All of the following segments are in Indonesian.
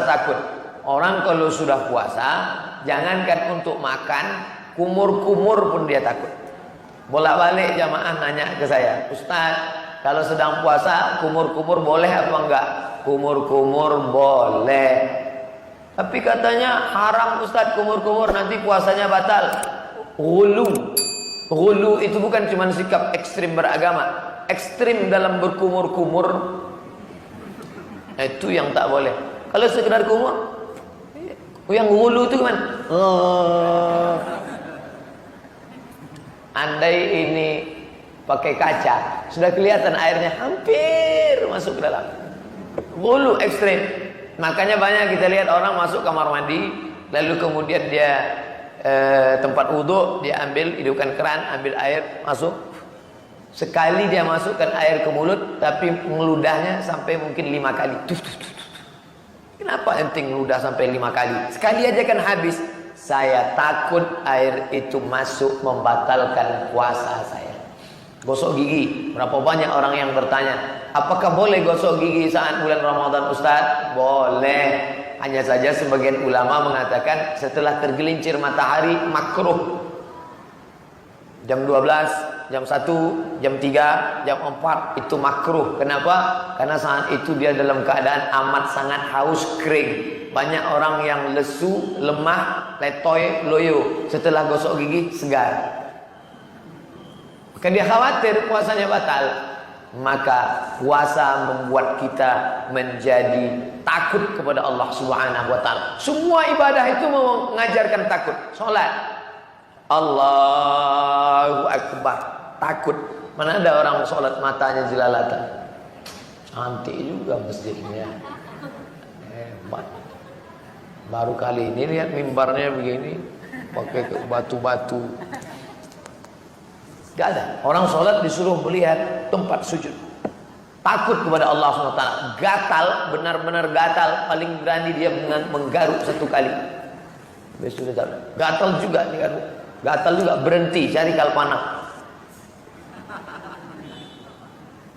takut. Orang kalau sudah puasa, jangankan untuk makan, kumur-kumur pun dia takut. Bolak-balik jamaah nanya ke saya, Ustaz, kalau sedang puasa kumur-kumur boleh apa enggak? Kumur-kumur boleh, tapi katanya haram Ustaz kumur-kumur, nanti puasanya batal. Ghulu itu bukan cuma sikap ekstrim beragama, ekstrim dalam berkumur-kumur itu yang tak boleh. Kalau sekedar kumur, yang ghulu itu gimana? Andai ini pakai kaca, sudah kelihatan airnya hampir masuk ke dalam. Ghulu ekstrim. Makanya banyak kita lihat orang masuk kamar mandi, lalu kemudian dia tempat wudhu, dia ambil, hidupkan keran, ambil air, masuk. Sekali dia masukkan air ke mulut, tapi ngeludahnya sampai mungkin 5 kali. Kenapa ente ngeludah sampai 5 kali? Sekali aja kan habis. Saya takut air itu masuk membatalkan puasa saya. Gosok gigi. Berapa banyak orang yang bertanya, apakah boleh gosok gigi saat bulan Ramadan Ustaz? Boleh. Hanya saja sebagian ulama mengatakan setelah tergelincir matahari makruh. Jam 12, jam 1, jam 3, jam 4 itu makruh. Kenapa? Karena saat itu dia dalam keadaan amat sangat haus, kering. Banyak orang yang lesu, lemah, letoy, loyo. Setelah gosok gigi segar. Maka dia khawatir puasanya batal. Maka puasa membuat kita menjadi takut kepada Allah Subhanahu wa taala. Semua ibadah itu mengajarkan takut. Salat, Allahu Akbar, takut. Mana ada orang salat matanya jelalatan. Cantik juga masjidnya. Hebat. Baru kali ini lihat mimbarnya begini, pakai batu-batu. Gak ada. Orang sholat disuruh melihat tempat sujud. Takut kepada Allah SWT. Gatal, benar-benar gatal. Paling berani dia menggaruk 1 kali. Gatal juga nih, gatal juga, berhenti cari kalpana.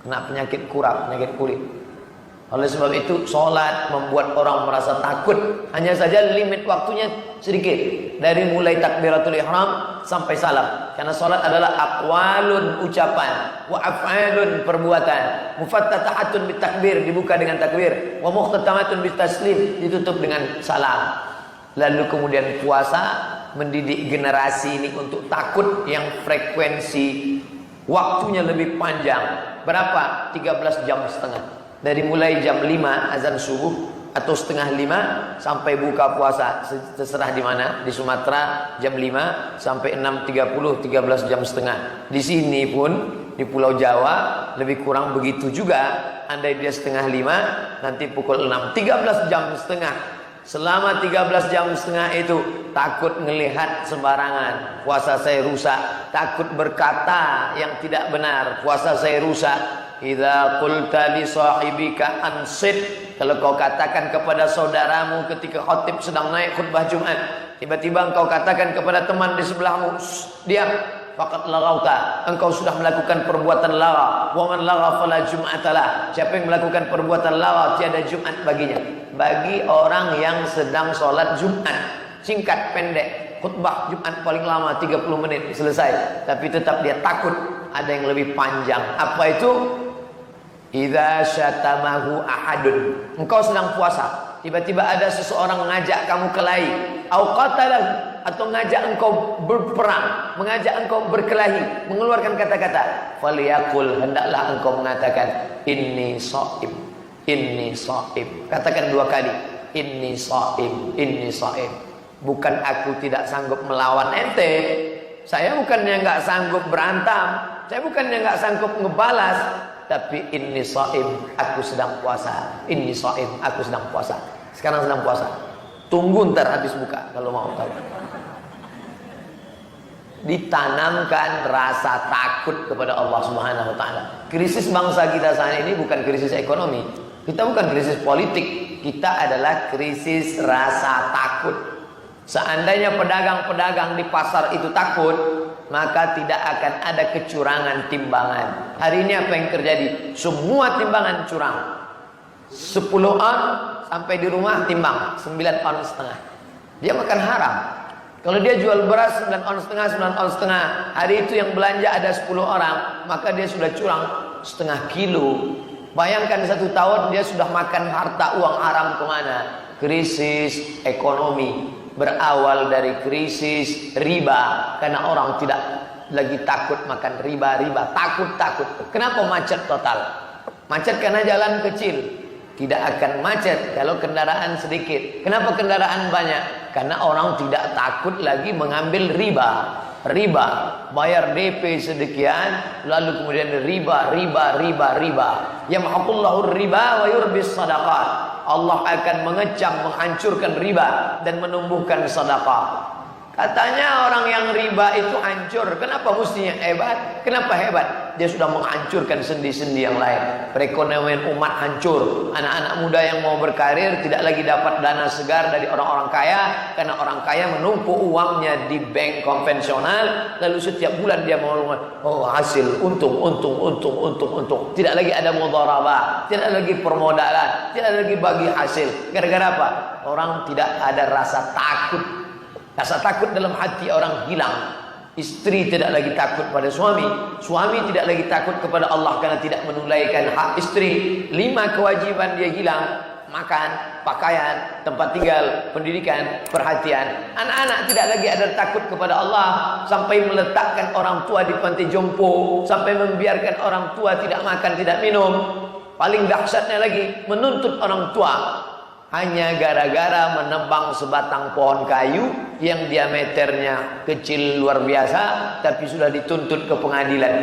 Kena penyakit kurap, penyakit kulit. Oleh sebab itu sholat membuat orang merasa takut. Hanya saja limit waktunya sedikit, dari mulai takbiratul ihram sampai salam. Karena sholat adalah aqwalun, ucapan, wa af'alun, perbuatan, mufattatahatun bitakbir, dibuka dengan takbir, wa mukhtatamatun bitaslim, ditutup dengan salam. Lalu kemudian puasa mendidik generasi ini untuk takut yang frekuensi waktunya lebih panjang. Berapa? 13,5 jam. Dari mulai jam 5 azan subuh atau setengah 5 sampai buka puasa, terserah di mana. Di Sumatera jam 5 sampai 6.30, 13,5 jam. Di sini pun di Pulau Jawa lebih kurang begitu juga. Andai dia setengah 5, nanti pukul 6, 13,5 jam. Selama 13,5 jam itu takut ngelihat sembarangan, puasa saya rusak. Takut berkata yang tidak benar, puasa saya rusak. Idza qulta li sahibika ansit, kalau kau katakan kepada saudaramu ketika khatib sedang naik khutbah Jumat, tiba-tiba engkau katakan kepada teman di sebelahmu, diam, faqad laghauta, engkau sudah melakukan perbuatan lagha. Wa man lagha fala jum'atalah, siapa yang melakukan perbuatan lagha tiada Jumat baginya. Bagi orang yang sedang sholat Jumat, singkat pendek, khutbah Jumat paling lama 30 menit selesai, tapi tetap dia takut ada yang lebih panjang. Apa itu? Idza syatamahu ahadun, engkau sedang puasa, tiba-tiba ada seseorang mengajak kamu kelahi, au qatalahu, atau mengajak engkau berperang, mengajak engkau berkelahi, mengeluarkan kata-kata, falyaqul, hendaklah engkau mengatakan inni shaim, inni shaim. Katakan 2 kali, inni shaim, inni shaim. Bukan aku tidak sanggup melawan ente, saya bukannya nggak sanggup berantem, saya bukannya nggak sanggup ngebalas, tapi inni shaim, aku sedang puasa. Inni shaim, aku sedang puasa. Sekarang sedang puasa. Tunggu ntar habis buka kalau mau tahu. Ditanamkan rasa takut kepada Allah Subhanahu wa taala. Krisis bangsa kita saat ini bukan krisis ekonomi. Kita bukan krisis politik, kita adalah krisis rasa takut. Seandainya pedagang-pedagang di pasar itu takut, maka tidak akan ada kecurangan timbangan. Hari ini apa yang terjadi? Semua timbangan curang. 10 on, sampai di rumah timbang 9,5 ons. Dia makan haram. Kalau dia jual beras 9,5 ons, 9,5 ons, hari itu yang belanja ada 10 orang, maka dia sudah curang setengah kilo. Bayangkan 1 tahun dia sudah makan harta uang haram kemana? Krisis ekonomi berawal dari krisis riba, karena orang tidak lagi takut makan riba. Takut. Kenapa macet total? Macet karena jalan kecil. Tidak akan macet kalau kendaraan sedikit. Kenapa kendaraan banyak? Karena orang tidak takut lagi mengambil riba. Bayar DP sedekian, lalu kemudian riba. Yamhaqullahu riba wa yurbis sadaqat. Allah akan mengecam, menghancurkan riba dan menumbuhkan sedekah. Katanya orang yang riba itu hancur. Kenapa mestinya hebat? Kenapa hebat? Dia sudah menghancurkan sendi-sendi yang lain. Perekonomian umat hancur. Anak-anak muda yang mau berkarir tidak lagi dapat dana segar dari orang-orang kaya, karena orang kaya menumpuk uangnya di bank konvensional, lalu setiap bulan dia mau hasil untung. Tidak lagi ada mudharabah, tidak lagi permodalan, tidak lagi bagi hasil. Gara-gara apa? Orang tidak ada rasa takut. Rasa takut dalam hati orang hilang. Istri tidak lagi takut pada suami. Suami tidak lagi takut kepada Allah karena tidak menunaikan hak istri. 5 kewajiban dia hilang. Makan, pakaian, tempat tinggal, pendidikan, perhatian. Anak-anak tidak lagi ada takut kepada Allah, sampai meletakkan orang tua di panti jompo, sampai membiarkan orang tua tidak makan, tidak minum. Paling dahsyatnya lagi, menuntut orang tua hanya gara-gara menebang sebatang pohon kayu yang diameternya kecil luar biasa, tapi sudah dituntut ke pengadilan.